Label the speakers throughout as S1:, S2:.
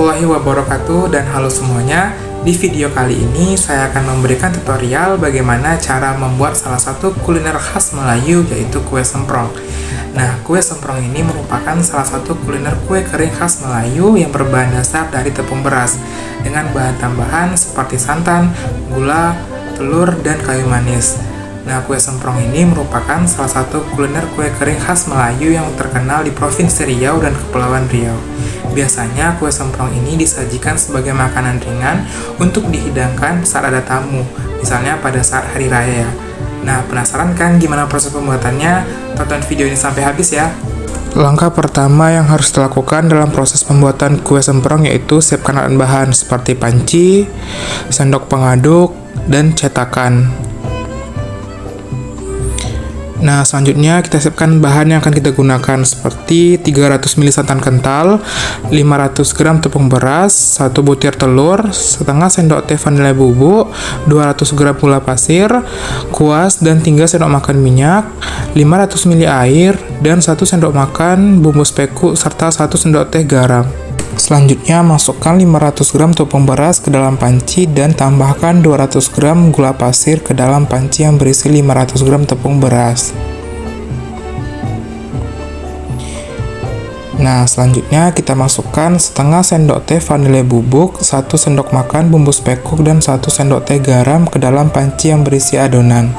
S1: warahmatullahi wabarakatuh dan halo semuanya. Di video kali ini saya akan memberikan tutorial bagaimana cara membuat salah satu kuliner khas Melayu, yaitu kue semprong. Nah, kue semprong ini merupakan salah satu kuliner kue kering khas Melayu yang berbahan dasar dari tepung beras dengan bahan tambahan seperti santan, gula, telur, dan kayu manis. Nah, kue semprong ini merupakan salah satu kuliner kue kering khas Melayu yang terkenal di Provinsi Riau dan Kepulauan Riau. Biasanya kue semprong ini disajikan sebagai makanan ringan untuk dihidangkan saat ada tamu, misalnya pada saat hari raya. Nah, penasaran kan gimana proses pembuatannya? Tonton video ini sampai habis ya. Langkah pertama yang harus dilakukan dalam proses pembuatan kue semprong yaitu siapkan alat bahan seperti panci, sendok pengaduk, dan cetakan. Nah, selanjutnya kita siapkan bahan yang akan kita gunakan seperti 300 ml santan kental, 500 gram tepung beras, 1 butir telur, setengah sendok teh vanila bubuk, 200 gram gula pasir, kuas dan 3 sendok makan minyak, 500 ml air, dan 1 sendok makan bumbu speku serta 1 sendok teh garam. Selanjutnya, masukkan 500 gram tepung beras ke dalam panci dan tambahkan 200 gram gula pasir ke dalam panci yang berisi 500 gram tepung beras. Nah, selanjutnya kita masukkan setengah sendok teh vanila bubuk, 1 sendok makan bumbu spekuk, dan 1 sendok teh garam ke dalam panci yang berisi adonan.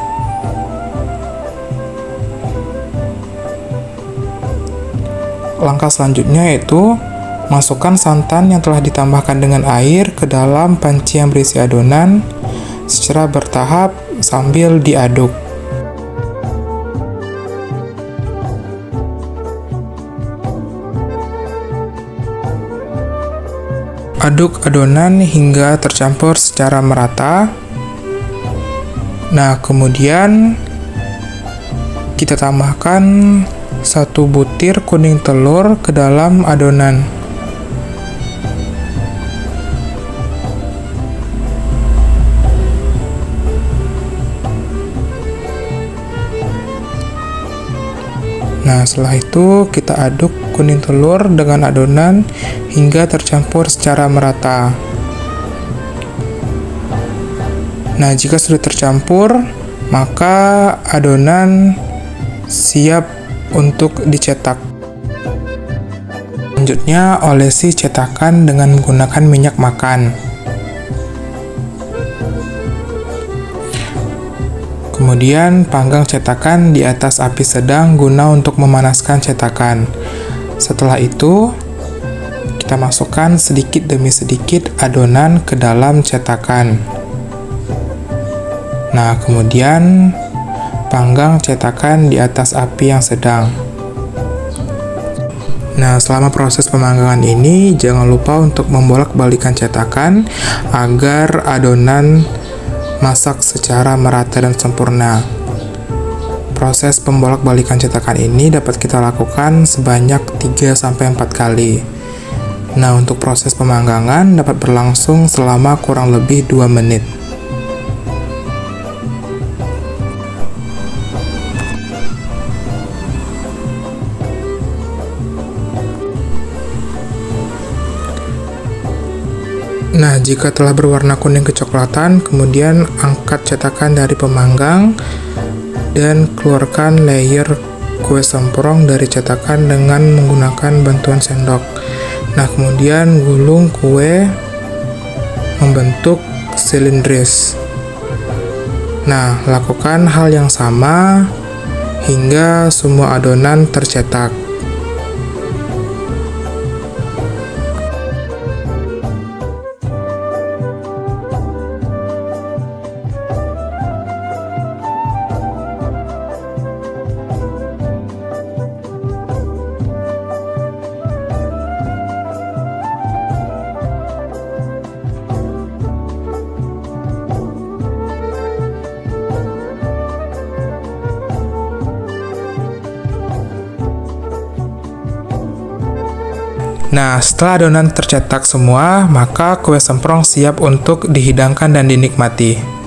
S1: Langkah selanjutnya yaitu masukkan santan yang telah ditambahkan dengan air ke dalam panci yang berisi adonan secara bertahap sambil diaduk. Aduk adonan hingga tercampur secara merata. Nah, kemudian kita tambahkan 1 butir kuning telur ke dalam adonan. Nah, setelah itu kita aduk kuning telur dengan adonan hingga tercampur secara merata. Nah, jika sudah tercampur, maka adonan siap untuk dicetak. Selanjutnya, olesi cetakan dengan menggunakan minyak makan. Kemudian panggang cetakan di atas api sedang guna untuk memanaskan cetakan. Setelah itu, kita masukkan sedikit demi sedikit adonan ke dalam cetakan. Nah, kemudian panggang cetakan di atas api yang sedang. Nah, selama proses pemanggangan ini, jangan lupa untuk membolak-balikan cetakan agar adonan masak secara merata dan sempurna. Proses pembolak-balikan cetakan ini dapat kita lakukan sebanyak 3-4 kali. Nah, untuk proses pemanggangan dapat berlangsung selama kurang lebih 2 menit. Nah, jika telah berwarna kuning kecoklatan, kemudian angkat cetakan dari pemanggang dan keluarkan layer kue semprong dari cetakan dengan menggunakan bantuan sendok. Nah, kemudian gulung kue membentuk silindris. Nah, lakukan hal yang sama hingga semua adonan tercetak. Nah, setelah adonan tercetak semua, maka kue semprong siap untuk dihidangkan dan dinikmati.